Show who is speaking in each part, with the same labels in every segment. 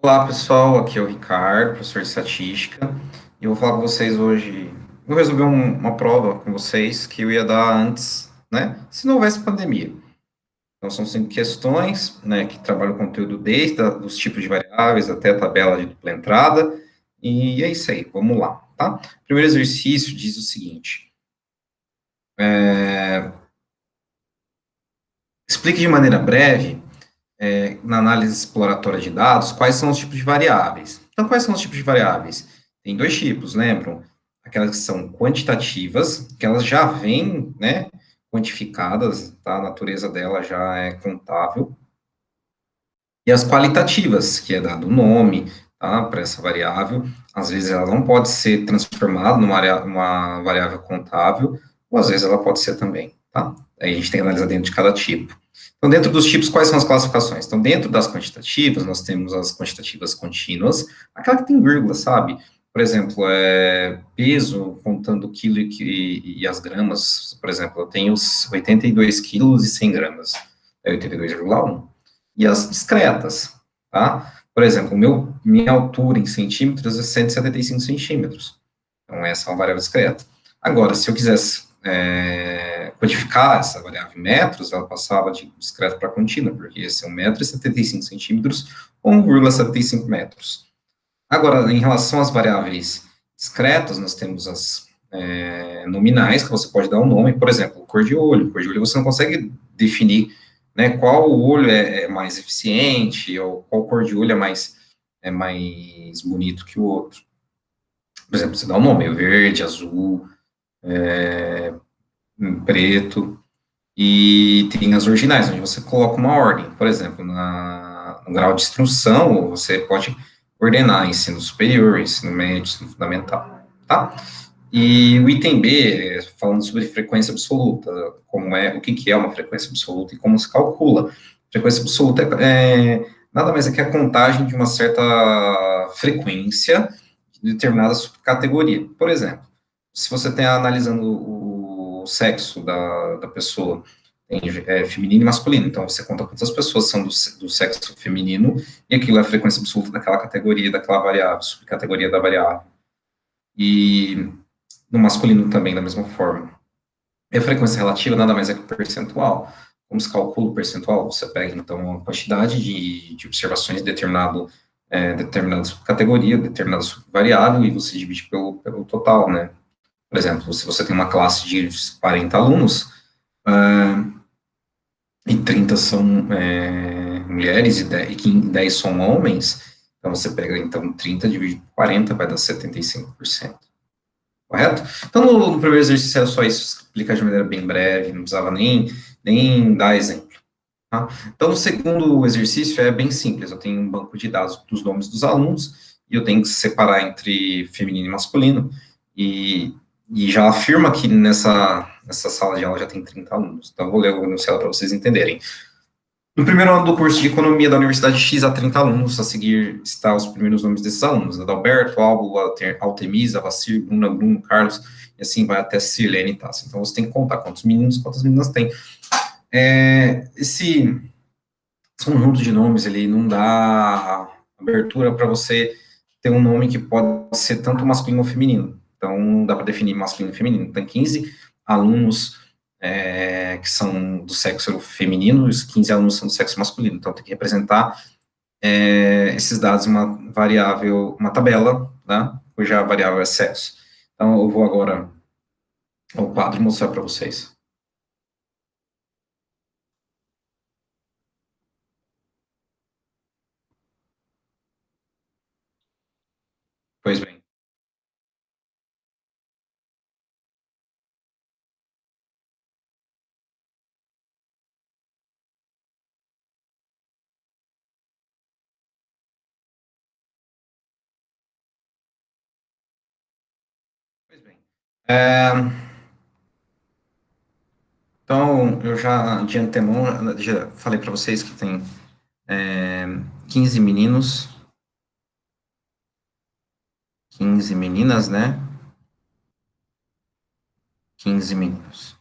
Speaker 1: Olá pessoal, aqui é o Ricardo, professor de estatística, e eu vou falar com vocês hoje. Vou resolver uma prova com vocês que eu ia dar antes, né? Se não houvesse pandemia. Então são 5 questões, né, que trabalham o conteúdo desde os tipos de variáveis até a tabela de dupla entrada, e é isso aí, vamos lá, tá? O primeiro exercício diz o seguinte: explique de maneira breve, na análise exploratória de dados, quais são os tipos de variáveis. Então, quais são os tipos de variáveis? Tem dois tipos, lembram? Aquelas que são quantitativas, que elas já vêm, né, quantificadas, tá? A natureza dela já é contável. E as qualitativas, que é dado o nome, tá, para essa variável. Às vezes ela não pode ser transformada numa variável contável, ou às vezes ela pode ser também, tá? Aí a gente tem que analisar dentro de cada tipo. Então, dentro dos tipos, quais são as classificações? Então, dentro das quantitativas, nós temos as quantitativas contínuas, aquela que tem vírgula, sabe? Por exemplo, peso, contando o quilo e as gramas. Por exemplo, eu tenho os 82 quilos e 100 gramas. É 82,1. E as discretas, tá? Por exemplo, minha altura em centímetros é 175 centímetros. Então, essa é uma variável discreta. Agora, se eu quisesse codificar essa variável em metros, ela passava de discreta para contínua, porque esse é 1,75 m ou 1,75 metros. Agora, em relação às variáveis discretas, nós temos as nominais, que você pode dar um nome, por exemplo, cor de olho. Cor de olho você não consegue definir, né, qual olho é mais eficiente, ou qual cor de olho é mais bonito que o outro. Por exemplo, você dá um nome, verde, azul, preto, e tem as originais, onde você coloca uma ordem. Por exemplo, no grau de instrução, você pode ordenar ensino superior, ensino médio, ensino fundamental, tá? E o item B, falando sobre frequência absoluta, o que é uma frequência absoluta e como se calcula. Frequência absoluta nada mais é que a contagem de uma certa frequência de determinada subcategoria. Por exemplo, se você está analisando o sexo da pessoa, tem feminino e masculino, então você conta quantas pessoas são do sexo feminino, e aquilo é a frequência absoluta daquela categoria, daquela variável, subcategoria da variável. E no masculino também, da mesma forma. E a frequência relativa nada mais é que o percentual. Como se calcula o percentual? Você pega, então, a quantidade de observações de determinada subcategoria, determinada subvariável, e você divide pelo total, né? Por exemplo, se você tem uma classe de 40 alunos, e 30 são mulheres e 10 são homens, então você pega, então, 30 dividido por 40 vai dar 75%. Correto? Então, no primeiro exercício era só isso, explicar de maneira bem breve, não precisava nem dar exemplo. Tá? Então, o segundo exercício é bem simples, eu tenho um banco de dados dos nomes dos alunos, e eu tenho que separar entre feminino e masculino, e, e já afirma que nessa sala de aula já tem 30 alunos. Então, eu vou ler o enunciado para vocês entenderem. No primeiro ano do curso de Economia da Universidade X, há 30 alunos, a seguir está os primeiros nomes desses alunos: Adalberto, Albo, Altemisa, Vacir, Bruna, Bruno, Carlos, e assim vai até Sirlene e Tassi. Então, você tem que contar quantos meninos, quantas meninas tem. Esse conjunto de nomes, ele não dá abertura para você ter um nome que pode ser tanto masculino ou feminino. Então, não dá para definir masculino e feminino. Tem 15 alunos que são do sexo feminino e os 15 alunos são do sexo masculino. Então, tem que representar esses dados em uma variável, uma tabela, né, cuja variável é sexo. Então, eu vou agora ao quadro mostrar para vocês. Pois bem. Pois bem. É, então, eu já, de antemão, já falei para vocês que tem é, 15 meninos, 15 meninas, né? 15 meninos.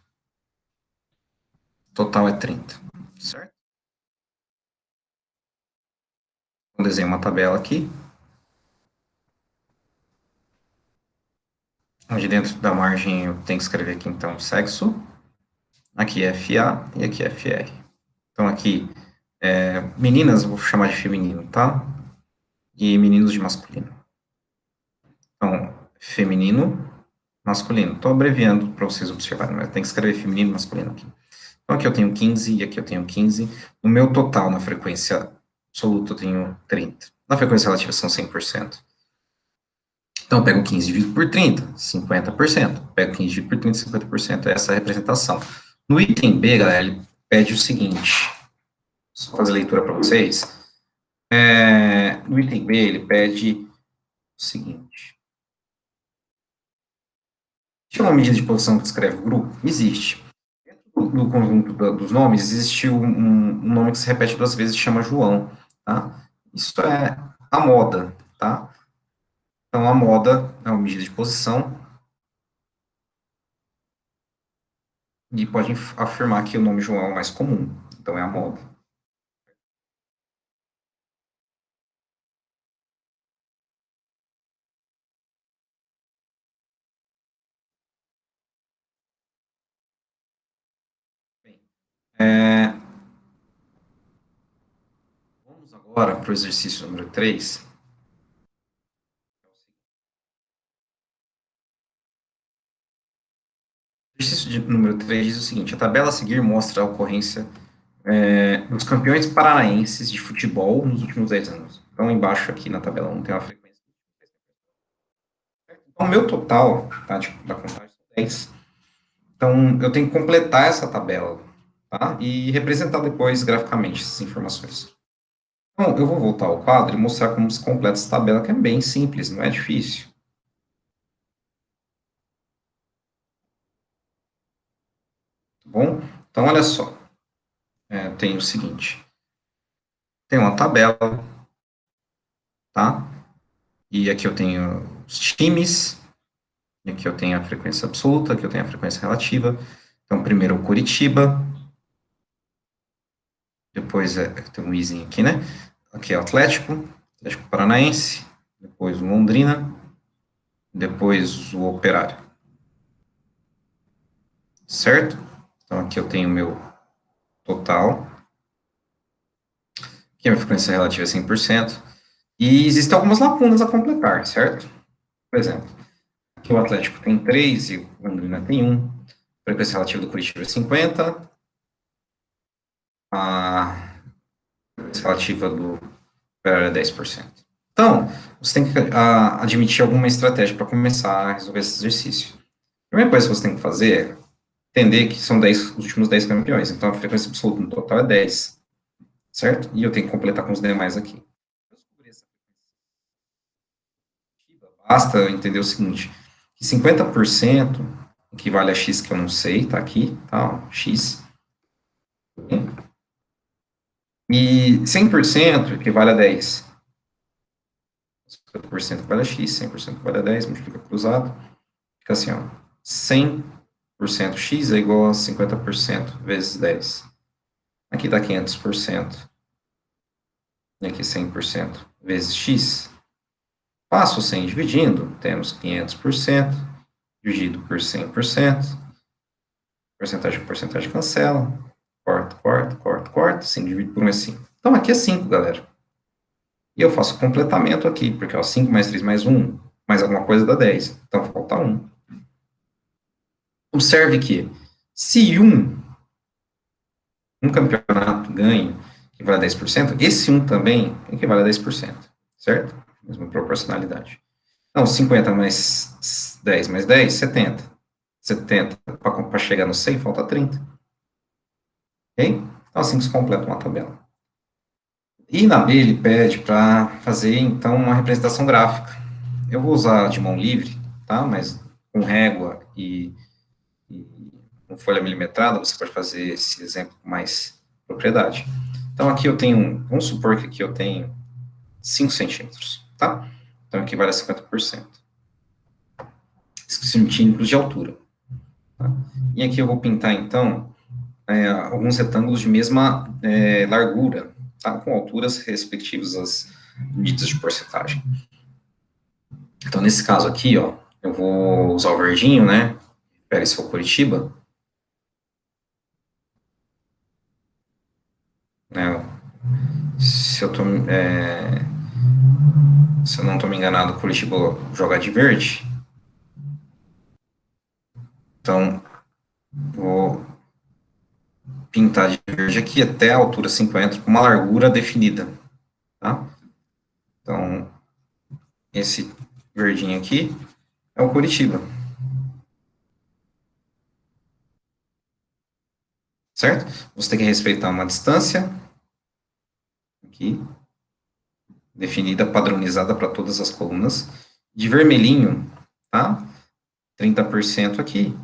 Speaker 1: Total é 30, certo? Vou desenhar uma tabela aqui, onde dentro da margem eu tenho que escrever aqui, então, sexo, aqui é FA e aqui é FR. Então, aqui, meninas eu vou chamar de feminino, tá? E meninos de masculino. Então, feminino, masculino. Estou abreviando para vocês observarem, mas tem que escrever feminino e masculino aqui. Então, aqui eu tenho 15 e aqui eu tenho 15. No meu total, na frequência absoluta, eu tenho 30. Na frequência relativa, são 100%. Então, eu pego 15 dividido por 30, 50%. Pego 15 dividido por 30, 50%. Essa é a representação. No item B, galera, ele pede o seguinte. Só fazer a leitura para vocês. No item B, ele pede o seguinte. Existe uma medida de posição que descreve o grupo? Existe. Dentro do conjunto dos nomes, existe um nome que se repete duas vezes, que chama João, tá? Isso é a moda, tá? Então, a moda é uma medida de posição e pode afirmar que o nome João é o mais comum. Então, é a moda. É, vamos agora para o exercício número 3. O exercício número 3 diz o seguinte: a tabela a seguir mostra a ocorrência dos campeões paranaenses de futebol nos últimos 10 anos. Então, embaixo aqui na tabela 1 tem uma frequência. Então, o meu total, tá, da contagem são 10. Então, eu tenho que completar essa tabela, tá? E representar depois graficamente essas informações. Então, eu vou voltar ao quadro e mostrar como se completa essa tabela, que é bem simples, não é difícil. Tá bom? Então, olha só. Tem o seguinte. Tem uma tabela, tá? E aqui eu tenho os times, e aqui eu tenho a frequência absoluta, aqui eu tenho a frequência relativa. Então, primeiro o Curitiba, depois tem um izinho aqui, né? Aqui é o Atlético Paranaense, depois o Londrina, depois o Operário. Certo? Então, aqui eu tenho o meu total, que a minha frequência relativa é 100%, e existem algumas lacunas a completar, certo? Por exemplo, aqui o Atlético tem 3 e o Londrina tem 1, a frequência relativa do Curitiba é 50, a frequência relativa do Operário é 10%. Então, você tem que admitir alguma estratégia para começar a resolver esse exercício. A primeira coisa que você tem que fazer é entender que são 10, os últimos 10 campeões, então a frequência absoluta no total é 10, certo? E eu tenho que completar com os demais aqui. Basta eu entender o seguinte, que 50% equivale a x que eu não sei, tá aqui, tá, ó, x. E 100% equivale a 10. 50% equivale a x, 100% equivale a 10, multiplica cruzado, fica assim, ó, 100% x é igual a 50% vezes 10. Aqui dá 500%. E aqui 100% vezes x. Passo 100 dividindo, temos 500% dividido por 100%. Porcentagem com porcentagem cancela. Corta. 5 dividido por 1 é 5. Então, aqui é 5, galera. E eu faço o completamento aqui, porque ó, 5 mais 3 mais 1, mais alguma coisa dá 10. Então, falta 1. Observe que, se um campeonato ganha, equivale a 10%, esse 1 também equivale a 10%, certo? Mesma proporcionalidade. Então, 50 mais 10 mais 10, 70. 70, para chegar no 100, falta 30. Ok? Então, assim que se completa uma tabela. E na B, ele pede para fazer, então, uma representação gráfica. Eu vou usar de mão livre, tá? Mas com régua e com folha milimetrada, você pode fazer esse exemplo com mais propriedade. Então, aqui eu tenho, vamos supor que aqui eu tenho 5 centímetros, tá? Então, equivale a 50%. 5 centímetros de altura. Tá? E aqui eu vou pintar, então, alguns retângulos de mesma largura, tá? Com alturas respectivas medidas de porcentagem. Então, nesse caso aqui, ó, eu vou usar o verdinho, né? Pega esse for Curitiba, né? Se eu, tô, se eu não estou me enganado, Curitiba joga de verde. Então, vou pintar de verde aqui até a altura 50, com uma largura definida, tá? Então, esse verdinho aqui é o Curitiba, certo? Você tem que respeitar uma distância aqui, definida, padronizada para todas as colunas. De vermelhinho, tá? 30% aqui.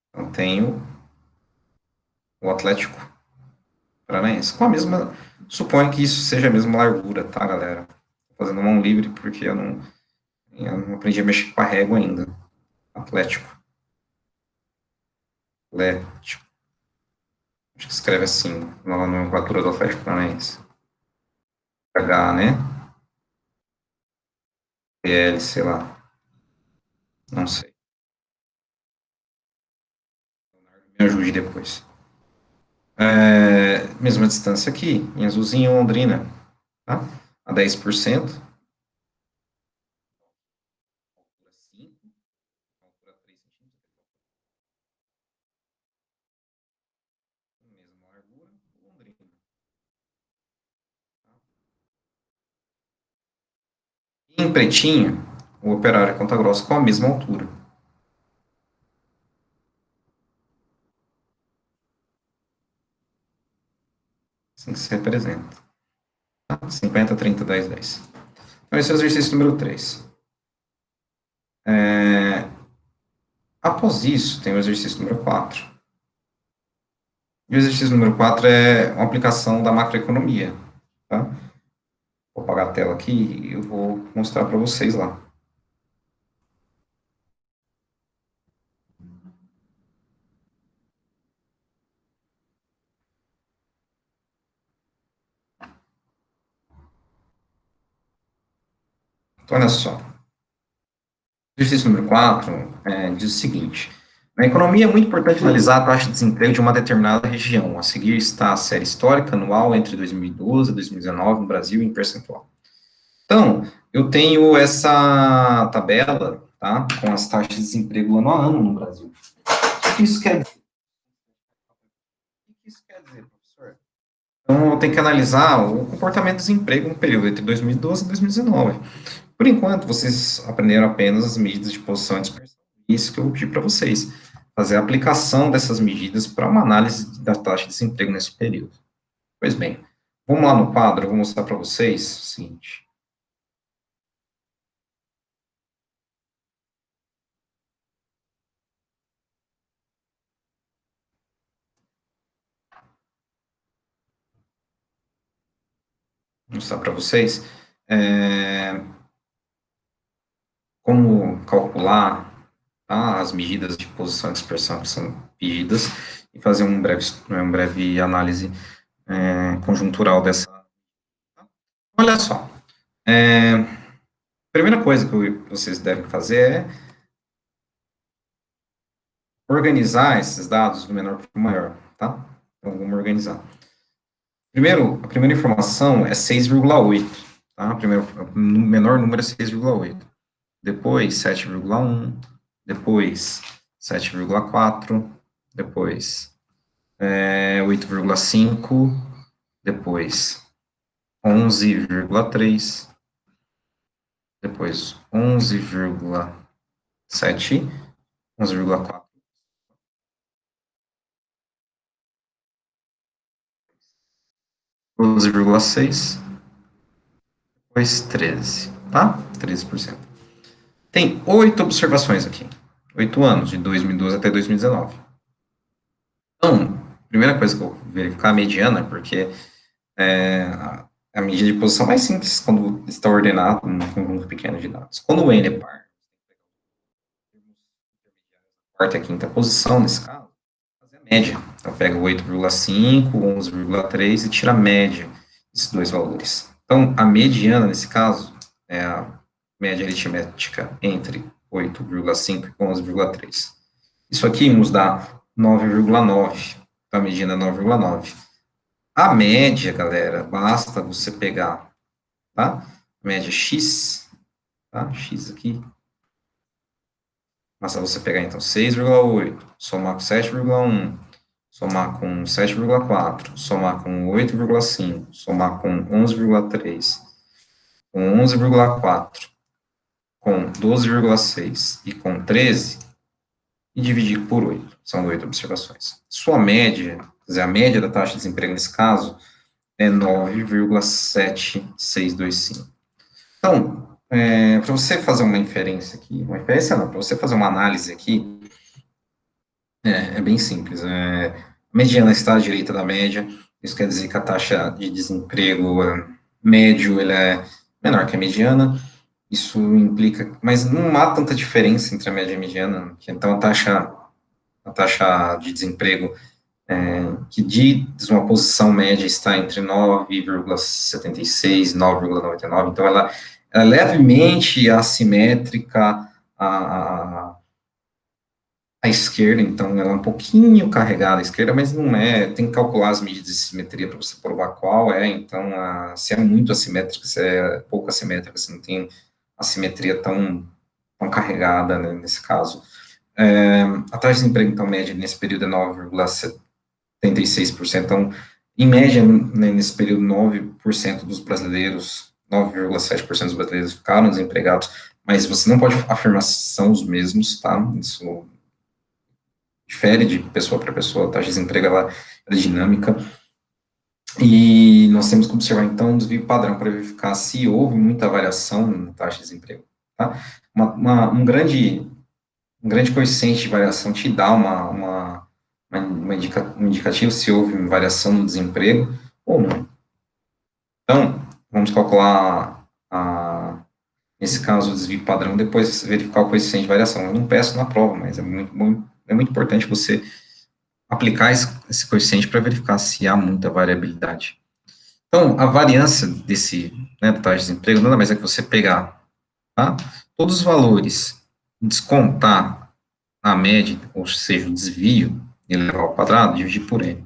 Speaker 1: Então, tenho o Atlético Paranaense. Com a mesma. Suponho que isso seja a mesma largura, tá, galera? Tô fazendo mão livre porque eu não aprendi a mexer com a régua ainda. Atlético. Atlético. Acho que escreve assim, na nomenclatura do Atlético Paranaense. H, né? PL, sei lá. Não sei. Me ajude depois. Mesma distância aqui, em azulzinho, Londrina, tá? A 10%. Altura 5, altura 3 centímetros. Mesma largura, Londrina. Tá? Em pretinho, o operário Ponta Grossa com a mesma altura. Assim que se representa. Tá? 50, 30, 10, 10. Então, esse é o exercício número 3. Após isso, tem o exercício número 4. E o exercício número 4 é uma aplicação da macroeconomia. Tá? Vou apagar a tela aqui e eu vou mostrar para vocês lá. Então, olha só. O exercício número 4 diz o seguinte: na economia é muito importante analisar a taxa de desemprego de uma determinada região. A seguir está a série histórica anual entre 2012 e 2019 no Brasil em percentual. Então, eu tenho essa tabela, tá, com as taxas de desemprego ano a ano no Brasil. O que isso quer dizer? O que isso quer dizer, professor? Então, eu tenho que analisar o comportamento do desemprego no período entre 2012 e 2019. Por enquanto, vocês aprenderam apenas as medidas de posição e dispersão. Isso que eu pedi para vocês, fazer a aplicação dessas medidas para uma análise da taxa de desemprego nesse período. Pois bem, vamos lá no quadro, eu vou mostrar para vocês o seguinte. Vou mostrar para vocês como calcular, tá, as medidas de posição e dispersão que são pedidas e fazer uma breve análise conjuntural dessa. Olha só, a primeira coisa que vocês devem fazer é organizar esses dados do menor para o maior, tá? Então, vamos organizar. Primeiro, a primeira informação é 6,8, tá? O menor número é 6,8. Depois, 7,1. Depois, 7,4. Depois, 8,5. Depois, 11,3. Depois, 11,7. 11,4. 12,6. Depois 13, tá? 13%. Tem 8 observações aqui. 8 anos, de 2012 até 2019. Então, a primeira coisa que eu vou verificar é a mediana, porque a medida de posição mais simples quando está ordenado num conjunto pequeno de dados. Quando o n é par, quarta e quinta posição, nesse caso, média. Então, pega o 8,5, 11,3 e tira a média desses dois valores. Então, a mediana, nesse caso, é a média aritmética entre 8,5 e 11,3. Isso aqui nos dá 9,9. Então, a mediana é 9,9. A média, galera, basta você pegar, tá? Média x, tá? X aqui. Basta você pegar, então, 6,8, somar com 7,1, somar com 7,4, somar com 8,5, somar com 11,3, com 11,4, com 12,6 e com 13, e dividir por 8. São 8 observações. Sua média, quer dizer, a média da taxa de desemprego nesse caso, é 9,7625. Então, para você fazer uma inferência aqui, uma inferência não, para você fazer uma análise aqui, é bem simples. A mediana está à direita da média, isso quer dizer que a taxa de desemprego médio ele é menor que a mediana, isso implica, mas não há tanta diferença entre a média e a mediana, então a taxa de desemprego que diz uma posição média está entre 9,76 e 9,99, então ela é levemente assimétrica à esquerda, então ela é um pouquinho carregada à esquerda, mas não é, tem que calcular as medidas de simetria para você provar qual é, então se é muito assimétrica, se é pouco assimétrica, se não tem assimetria tão carregada, né, nesse caso. A taxa de desemprego, então, média nesse período é 9,76%, então, em média, né, nesse período, 9% dos brasileiros, 9,7% dos brasileiros ficaram desempregados, mas você não pode afirmar se são os mesmos, tá? Isso difere de pessoa para pessoa, a taxa de desemprego ela é dinâmica, e nós temos que observar, então, um desvio padrão para verificar se houve muita variação na taxa de desemprego, tá? Um grande coeficiente de variação te dá um indicativo se houve variação no desemprego ou não. Então, vamos calcular, nesse caso, o desvio padrão, depois verificar o coeficiente de variação. Eu não peço na prova, mas é muito importante você aplicar esse coeficiente para verificar se há muita variabilidade. Então, a variância da taxa de desemprego nada mais é que você pegar, tá, todos os valores, descontar a média, ou seja, o desvio, elevado ao quadrado, dividir por n. O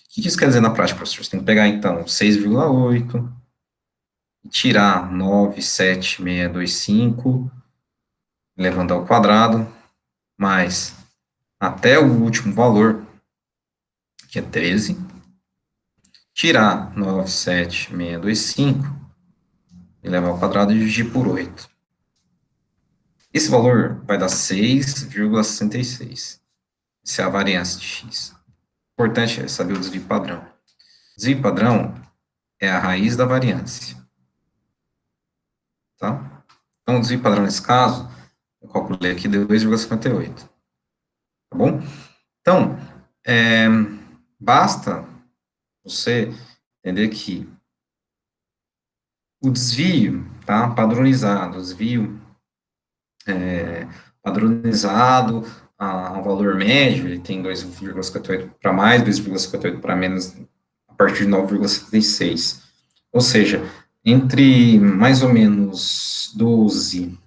Speaker 1: que isso quer dizer na prática, professor? Você tem que pegar, então, 6,8, tirar 9,7625, elevando ao quadrado, mais até o último valor, que é 13, tirar 9,7625, elevar ao quadrado e dividir por 8. Esse valor vai dar 6,66. Essa é a variância de x. Importante é saber o desvio padrão. Desvio padrão é a raiz da variância. Tá? Então, o desvio padrão nesse caso, eu calculei aqui, deu 2,58. Tá bom? Então, basta você entender que o desvio, tá, padronizado, o desvio padronizado a um valor médio, ele tem 2,58 para mais, 2,58 para menos, a partir de 9,76. Ou seja, entre mais ou menos 12,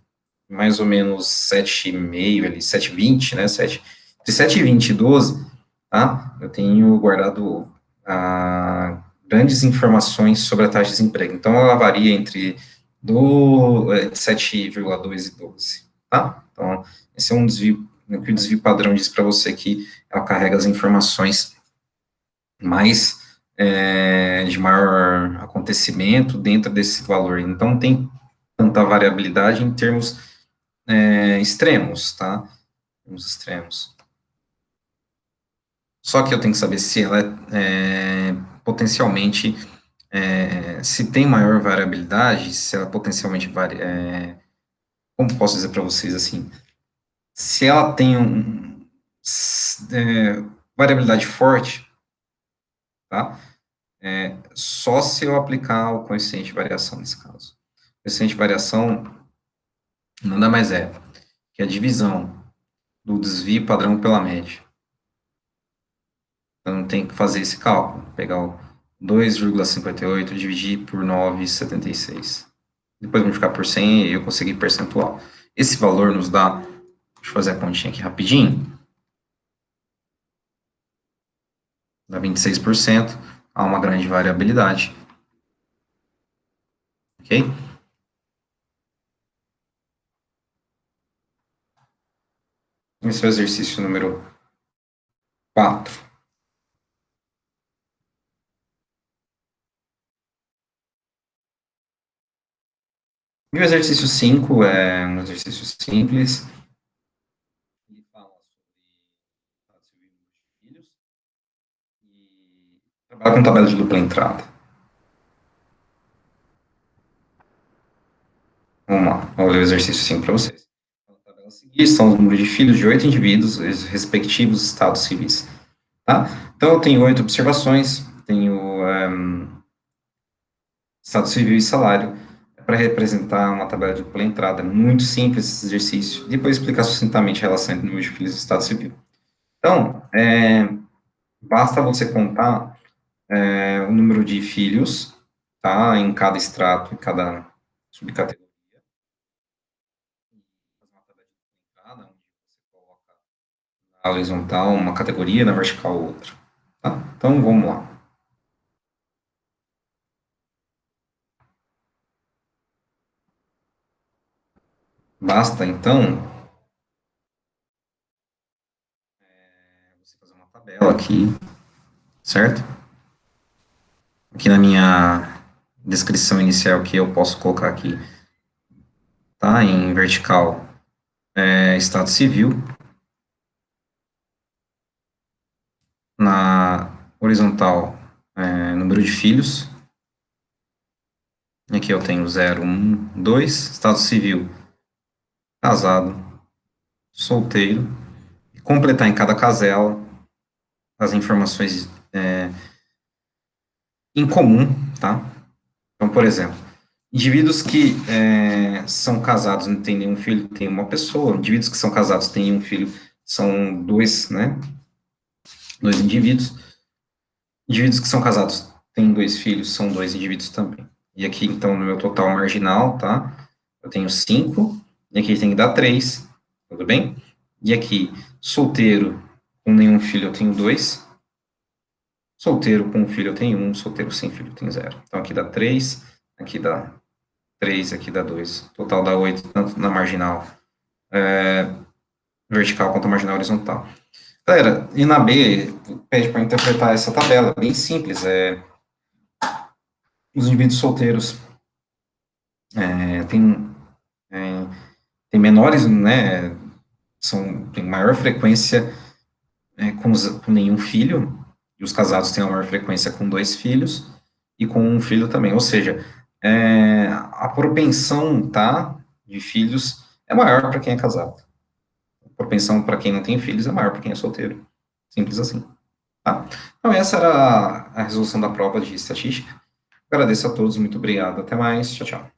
Speaker 1: mais ou menos 7,5, ali, 7,20, né, 7, entre 7,20 e 12, tá, eu tenho guardado grandes informações sobre a taxa de desemprego. Então, ela varia entre 7,2 e 12, tá? Então, esse é um desvio, o que o desvio padrão diz para você que ela carrega as informações mais de maior acontecimento dentro desse valor. Então, não tem tanta variabilidade em termos extremos, tá? Termos extremos. Só que eu tenho que saber se ela é potencialmente, se tem maior variabilidade, se ela potencialmente como posso dizer para vocês assim, se ela tem variabilidade forte, tá? Só se eu aplicar o coeficiente de variação nesse caso. O coeficiente de variação nada mais é que a divisão do desvio padrão pela média. Então, tem que fazer esse cálculo, pegar o 2,58, dividir por 9,76. Depois multiplicar por 100 e eu consegui percentual. Esse valor nos dá, deixa eu fazer a continha aqui rapidinho, dá 26%, há uma grande variabilidade. Ok? Esse é o exercício número 4. E o exercício 5 é um exercício simples. Ele fala sobre filhos e trabalha com tabela de dupla entrada. Vamos lá, vou ler o exercício 5 para vocês. Na tabela a seguir são os números de filhos de 8 indivíduos, os respectivos estados civis. Tá? Então, eu tenho 8 observações, tenho estado civil e salário, para representar uma tabela de dupla entrada. Muito simples esse exercício. Depois explicar sucintamente a relação entre número de filhos e estado civil. Então, basta você contar o número de filhos, tá? Em cada extrato, em cada subcategoria. Fazer uma tabela de dupla entrada, onde você coloca na horizontal uma categoria, na vertical outra. Tá? Então, vamos lá. Basta, então, você fazer uma tabela aqui, certo? Aqui na minha descrição inicial que eu posso colocar aqui, tá? Em vertical, estado civil. Na horizontal, número de filhos. Aqui eu tenho 0, 1, 2. Estado civil, casado, solteiro. E completar em cada casela as informações em comum, tá? Então, por exemplo, indivíduos que são casados não têm nenhum filho, tem uma pessoa. Indivíduos que são casados têm um filho, são dois, né? Dois indivíduos. Indivíduos que são casados têm dois filhos, são dois indivíduos também. E aqui, então, no meu total marginal, tá? Eu tenho 5, e aqui tem que dar 3, tudo bem? E aqui, solteiro com nenhum filho, eu tenho 2. Solteiro com um filho, eu tenho 1. Solteiro sem filho, eu tenho 0. Então, aqui dá 3, aqui dá 3, aqui dá 2. Total dá 8, tanto na marginal vertical quanto na marginal horizontal. Galera, e na B, pede para interpretar essa tabela, bem simples. Os indivíduos solteiros têm menores, né, tem maior frequência com nenhum filho, e os casados têm a maior frequência com 2 filhos, e com um filho também. Ou seja, a propensão, tá, de filhos é maior para quem é casado. A propensão para quem não tem filhos é maior para quem é solteiro. Simples assim. Tá? Então, essa era a resolução da prova de estatística. Agradeço a todos, muito obrigado. Até mais. Tchau, tchau.